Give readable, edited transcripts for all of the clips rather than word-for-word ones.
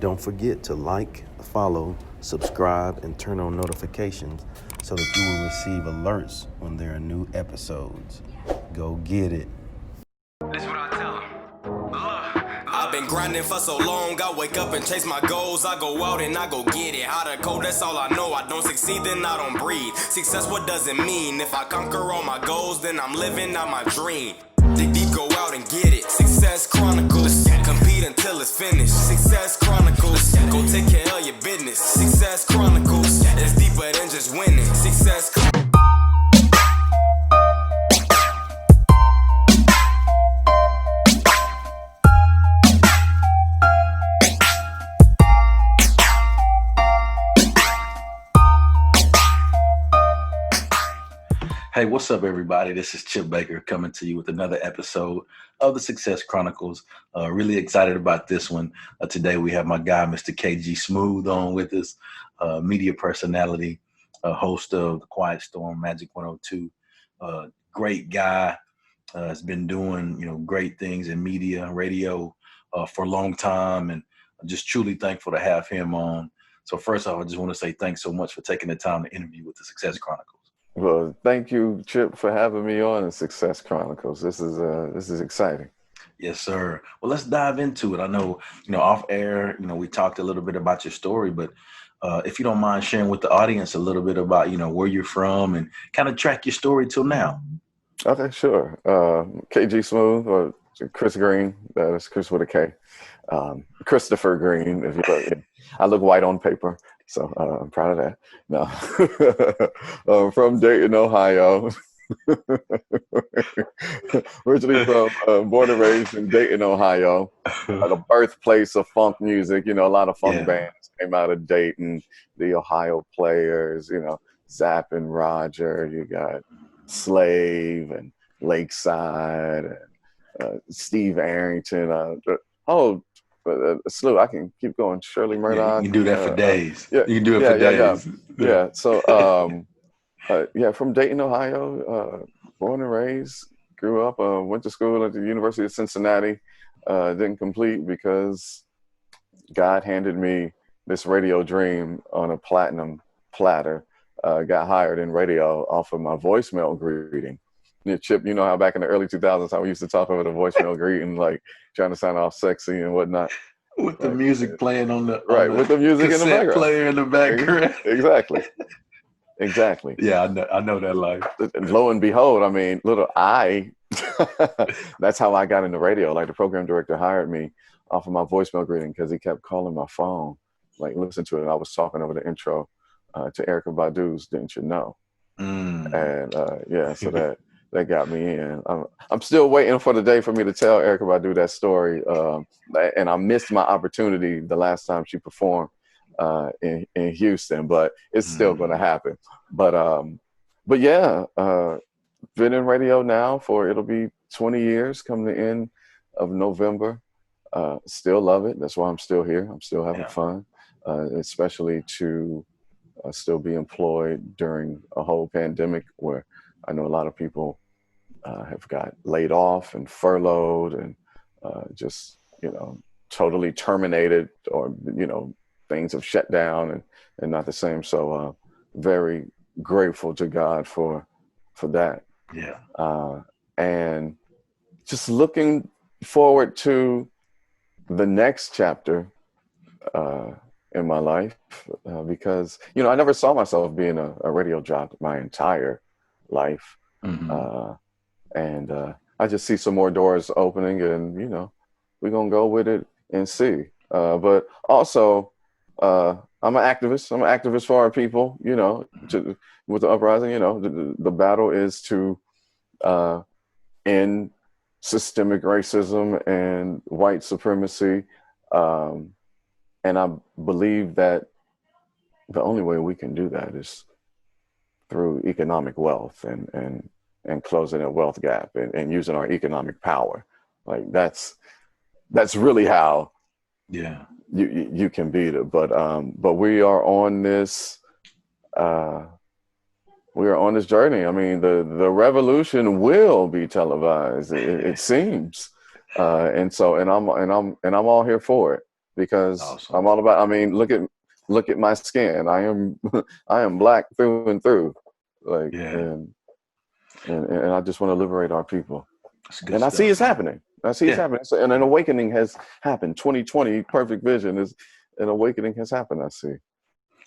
Don't forget to like, follow, subscribe, and turn on notifications so that you will receive alerts when there are new episodes. Go get it. This what I tell 'em. Look, I've been grinding for so long, I wake up and chase my goals. I go out and I go get it. How to code, that's all I know. I don't succeed, then I don't breathe. Success, what does it mean? If I conquer all my goals, then I'm living out my dream. Dig deep, go out and get it. Success Chronicles, compete until it's finished. Success Chronicles, go take care of your business. Success Chronicles, it's deeper than just winning. Success Chronicles. Hey, what's up, everybody? This is Chip Baker coming to you with another episode of the Success Chronicles. Really excited about this one. Today we have my guy, Mr. KG Smooth, on with us, media personality, host of The Quiet Storm, Majic 102. Great guy. Has been doing, great things in media, radio for a long time, and I'm just truly thankful to have him on. So first off, I just want to say thanks so much for taking the time to interview with the Success Chronicles. Well, thank you, Chip, for having me on the Success Chronicles. This is exciting. Yes, sir. Well, let's dive into it. I know, off air, we talked a little bit about your story, but if you don't mind sharing with the audience a little bit about, where you're from and kind of track your story till now. Okay, sure. KG Smooth, or Chris Green. That's Chris with a K. Christopher Green. If you I look white on paper. So I'm proud of that. No, from Dayton, Ohio. Originally from, born and raised in Dayton, Ohio. The birthplace of funk music. A lot of funk bands came out of Dayton. The Ohio Players, Zapp and Roger. You got Slave and Lakeside and Steve Arrington. Slew. I can keep going. Shirley Murdoch. Yeah, you can do that for days. You can do it for days. Yeah. So, from Dayton, Ohio, born and raised, grew up, went to school at the University of Cincinnati. Didn't complete because God handed me this radio dream on a platinum platter. Got hired in radio off of my voicemail greeting. Chip, you know how back in the early 2000s, how we used to talk over the voicemail greeting, like trying to sound all sexy and whatnot. With the music playing on the with the music in the background. Player in the background. Exactly. Yeah, I know that life. And lo and behold, that's how I got into radio. Like the program director hired me off of my voicemail greeting because he kept calling my phone, like listen to it. And I was talking over the intro to Erykah Badu's "Didn't You Know?" And so that got me in. I'm still waiting for the day for me to tell Erykah Badu that story. And I missed my opportunity the last time she performed in Houston, but it's still going to happen. But yeah, been in radio now it'll be 20 years come the end of November. Still love it. That's why I'm still here. I'm still having fun, especially to still be employed during a whole pandemic where I know a lot of people have got laid off and furloughed and just, totally terminated or, things have shut down and not the same. So very grateful to God for that. Yeah. And just looking forward to the next chapter in my life because, I never saw myself being a radio jock my entire life. And I just see some more doors opening and, we're going to go with it and see. But also, I'm an activist. I'm an activist for our people, with the uprising, the battle is to end systemic racism and white supremacy. And I believe that the only way we can do that is through economic wealth and closing a wealth gap and using our economic power. Like that's really how you can beat it. But we are on this journey. I mean, the revolution will be televised. It seems, and I'm all here for it. because Awesome. I'm all about. I mean, look at my skin. I am I am black through and through. Like, Yeah. and I just want to liberate our people. That's good And I see stuff, it's man. happening. I see it's Yeah. happening. So, and an awakening has happened. 2020, perfect vision is an awakening has happened. I see.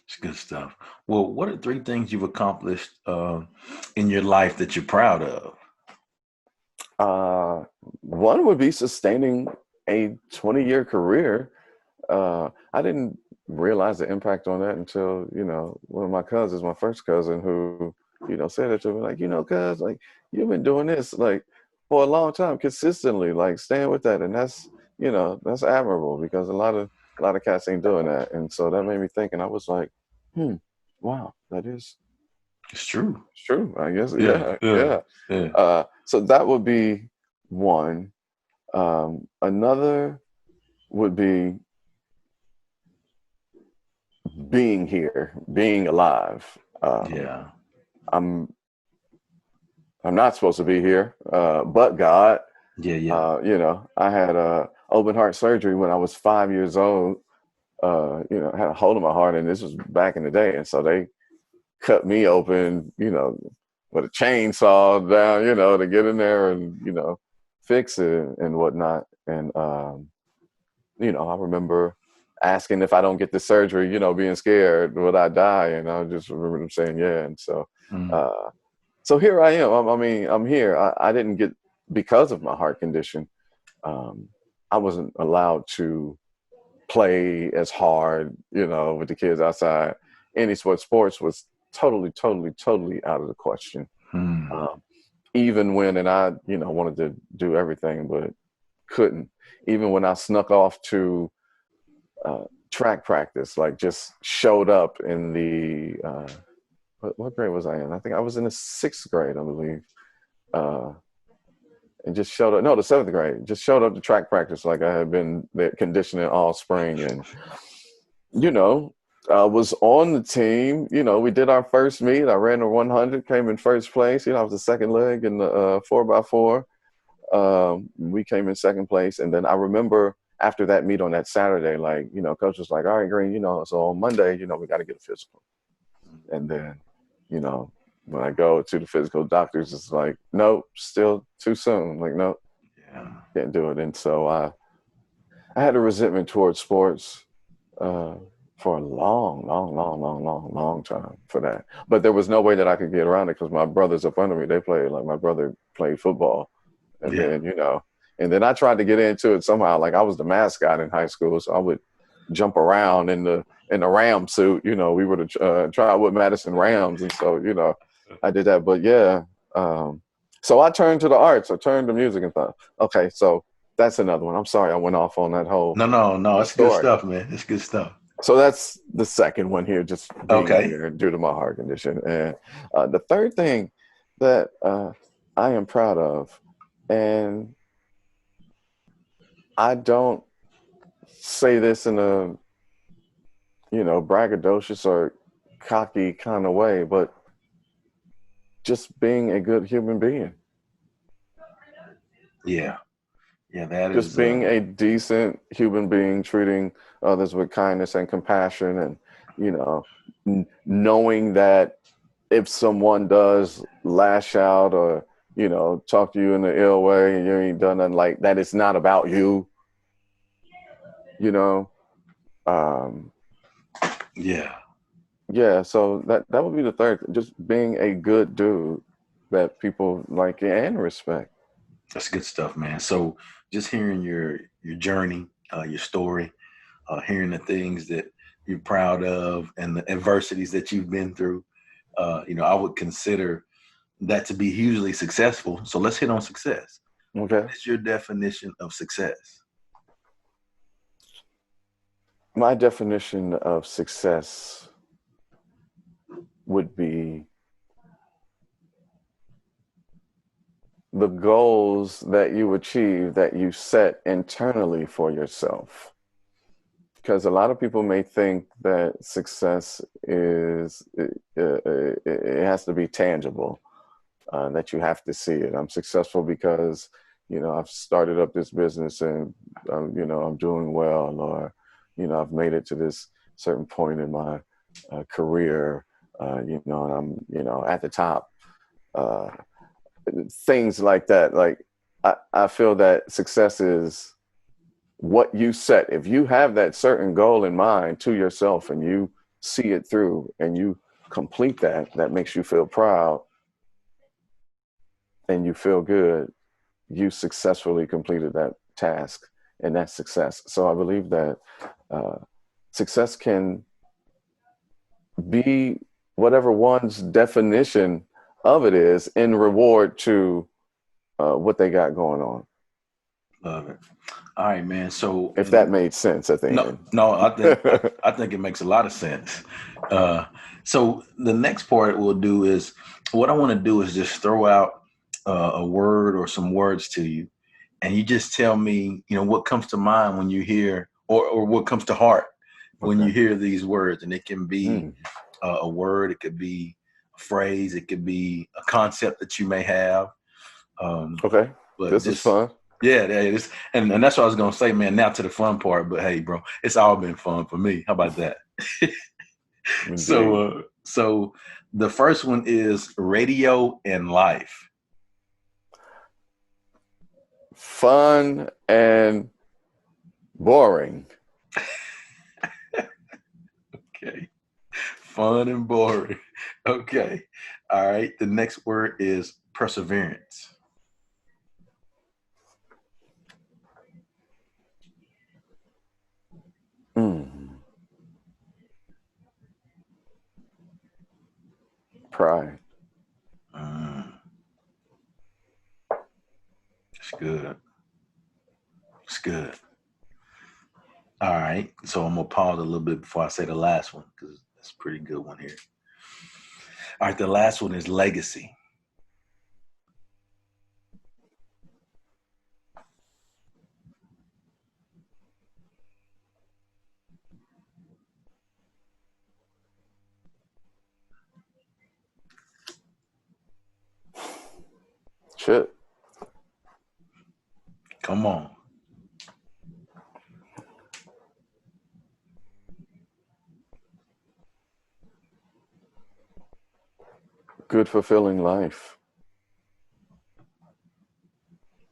It's good stuff. Well, what are 3 things you've accomplished in your life that you're proud of? One would be sustaining a 20-year career. I didn't realize the impact on that until, one of my cousins, my first cousin, who, said it to me, like, cuz, like, you've been doing this, like, for a long time, consistently, like, staying with that. And that's admirable, because a lot of cats ain't doing that. And so that made me think, and I was like, wow, that is It's true. true, I guess. Yeah. Yeah, Yeah. yeah. Yeah. So that would be one. Another would be being here, being alive. Yeah. I'm not supposed to be here, but God. Yeah. Yeah. I had open heart surgery when I was 5 years old. I had a hole in my heart, and this was back in the day, and so they cut me open, with a chainsaw down, to get in there and fix it and whatnot. And I remember asking if I don't get the surgery, being scared, would I die? And I just remember them saying, yeah. And so, Mm. uh, so here I am. I'm here. I didn't get, because of my heart condition. I wasn't allowed to play as hard, with the kids outside. Any sports was totally, totally, totally out of the question. Mm. Even when, and I, wanted to do everything, but couldn't. Even when I snuck off to track practice, like just showed up in the what grade was I in? I think I was in the 6th grade, I believe, and just showed up. No, the 7th grade. Just showed up to track practice, like I had been there conditioning all spring, and was on the team. We did our first meet. I ran the 100, came in first place. I was the second leg in the 4x4. We came in second place, and then I remember after that meet on that Saturday, like, coach was like, all right, Green, so on Monday, we got to get a physical. And then, when I go to the physical, doctors is like, nope, still too soon. Like, nope, Yeah. can't do it. And so I had a resentment towards sports for a long, long, long, long, long, long time for that. But there was no way that I could get around it, because my brothers up under me, they played, like, my brother played football. And Yeah. then, and then I tried to get into it somehow. Like, I was the mascot in high school, so I would jump around in the Ram suit. We were the Trotwood Madison Rams, and so I did that. But yeah, so I turned to the arts. I turned to music and thought, okay, so that's another one. I'm sorry I went off on that whole No. It's good story. stuff, man. It's good stuff. So that's the second one here, just being Okay. here due to my heart condition. And the third thing that I am proud of, and I don't say this in a, braggadocious or cocky kind of way, but just being a good human being. Yeah. Yeah. That Just is. being a decent human being, treating others with kindness and compassion, and, knowing that if someone does lash out or, talk to you in an ill way and you ain't done nothing, like that, it's not about you. Um, Yeah. yeah, so that would be the third, just being a good dude that people like and respect. That's good stuff, man. So just hearing your journey, your story, hearing the things that you're proud of and the adversities that you've been through, I would consider that to be hugely successful. So let's hit on success. Okay. What is your definition of success? My definition of success would be the goals that you achieve, that you set internally for yourself. Because a lot of people may think that success is, it has to be tangible, that you have to see it. I'm successful because, I've started up this business and, I'm doing well, or I've made it to this certain point in my career, and I'm, at the top, things like that. Like, I feel that success is what you set. If you have that certain goal in mind to yourself and you see it through and you complete that makes you feel proud and you feel good, you successfully completed that task, and that's success. So I believe that success can be whatever one's definition of it is in reward to what they got going on. Love it. All right, man. So if that made sense at the end. No, I think it makes a lot of sense. So the next part we'll do is, what I want to do is just throw out a word or some words to you, and you just tell me, what comes to mind when you hear, or what comes to heart when you hear these words. And it can be a word, it could be a phrase, it could be a concept that you may have. Okay, but this is fun. Yeah, and that's what I was gonna say, man. Now to the fun part, but hey, bro, it's all been fun for me. How about that? So the first one is radio and life. Fun and boring. Okay, fun and boring. Okay, all right. The next word is perseverance. Pride. It's good. It's good. All right. So I'm going to pause a little bit before I say the last one, because it's a pretty good one here. All right. The last one is legacy. Shit. Come on. Good, fulfilling life.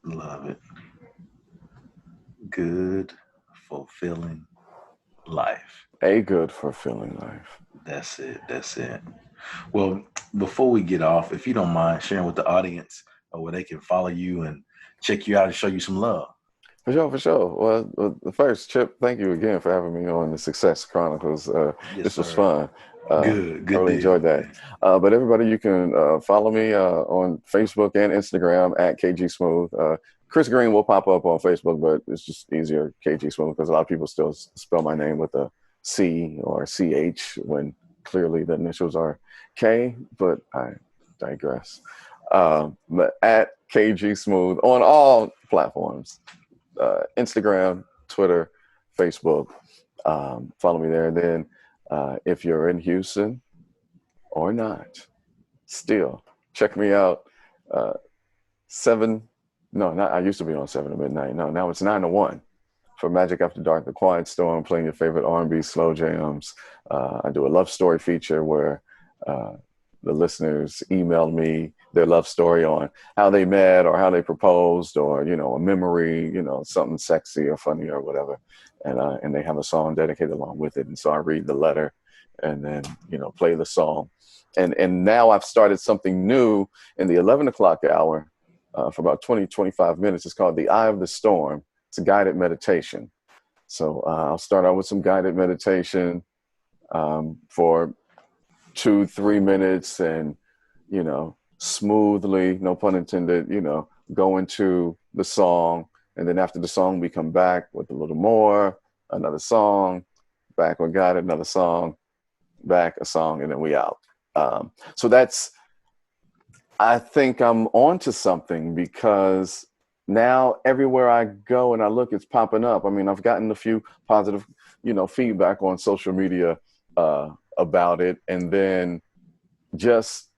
Love it. Good, fulfilling life. A good, fulfilling life. That's it. That's it. Well, before we get off, if you don't mind sharing with the audience where they can follow you and check you out and show you some love. For sure. Well, first, Chip, thank you again for having me on the Success Chronicles. This was fun. Good. I really enjoyed that. But everybody, you can follow me on Facebook and Instagram at KG Smooth. Chris Green will pop up on Facebook, but it's just easier, KG Smooth, because a lot of people still spell my name with a C or CH when clearly the initials are K, but I digress. But at KG Smooth on all platforms, Instagram, Twitter, Facebook. Follow me there. And then if you're in Houston or not, still check me out. I used to be on 7 to midnight. No, now it's 9 to 1 for Majic After Dark, The Quiet Storm, playing your favorite R&B slow jams. I do a love story feature where the listeners email me their love story on how they met or how they proposed, or, a memory, something sexy or funny or whatever. And they have a song dedicated along with it. And so I read the letter and then, play the song. And now I've started something new in the 11 o'clock hour for about 20-25 minutes. It's called The Eye of the Storm. It's a guided meditation. So I'll start out with some guided meditation for 2-3 minutes, and, smoothly, no pun intended, go into the song. And then after the song, we come back with a little more, another song, back with guided, another song, back a song, and then we out. So I think I'm onto something, because now everywhere I go and I look, it's popping up. I mean, I've gotten a few positive, feedback on social media about it. And then just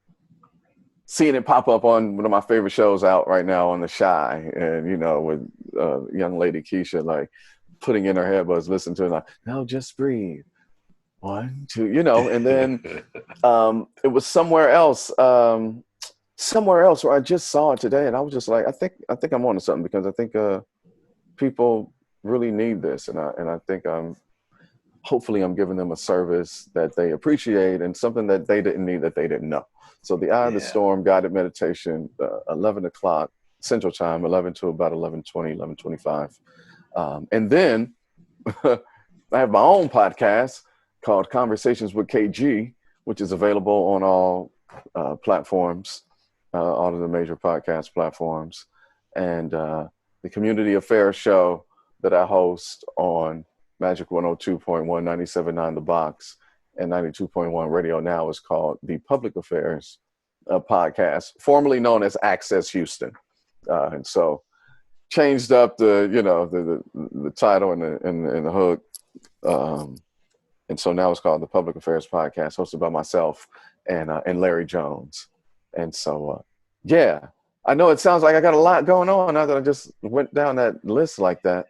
seeing it pop up on one of my favorite shows out right now on The Shy, and, with young lady Keisha, like, putting in her headbuds, listening to it like, no, just breathe. 1, 2, you know, and then it was somewhere else where I just saw it today, and I was just like, I think I'm onto something, because I think people really need this, and I think hopefully I'm giving them a service that they appreciate and something that they didn't need, that they didn't know. So the Eye of the Storm guided meditation, 11 o'clock Central Time, 11 to about 11:20, 11:25, and then I have my own podcast called Conversations with KG, which is available on all platforms, all of the major podcast platforms, and the community affairs show that I host on Majic 102.1, 97.9 The Box, and 92.1 Radio Now is called the Public Affairs Podcast, formerly known as Access Houston, and so changed up the title and the hook. And so now it's called the Public Affairs Podcast, hosted by myself and Larry Jones. And so, I know it sounds like I got a lot going on now that I just went down that list like that.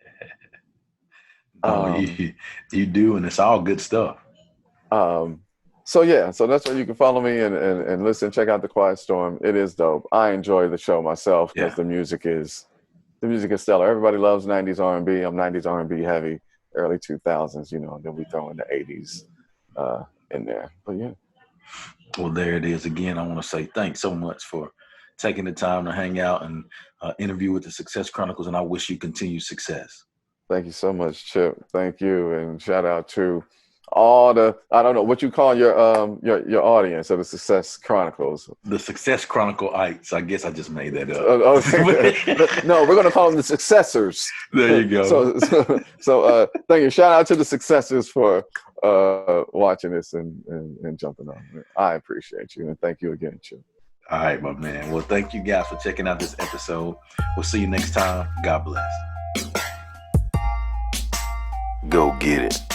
You do, and it's all good stuff. So that's where you can follow me and listen, check out The Quiet Storm. It is dope. I enjoy the show myself because the music is stellar. Everybody loves 90s R&B. I'm 90s R&B heavy. Early 2000s, and then we throw in the 80s in there. But yeah. Well, there it is again. I want to say thanks so much for taking the time to hang out and interview with the Success Chronicles, and I wish you continued success. Thank you so much, Chip. Thank you, and shout out to all the, I don't know what you call your audience of the Success Chronicles. The Success Chronicle-ites. I guess I just made that up. Okay. No, we're going to call them the successors. There you go. So thank you. Shout out to the successors for watching this and jumping on. I appreciate you, and thank you again, Chip. All right, my man. Well, thank you guys for checking out this episode. We'll see you next time. God bless. Go get it.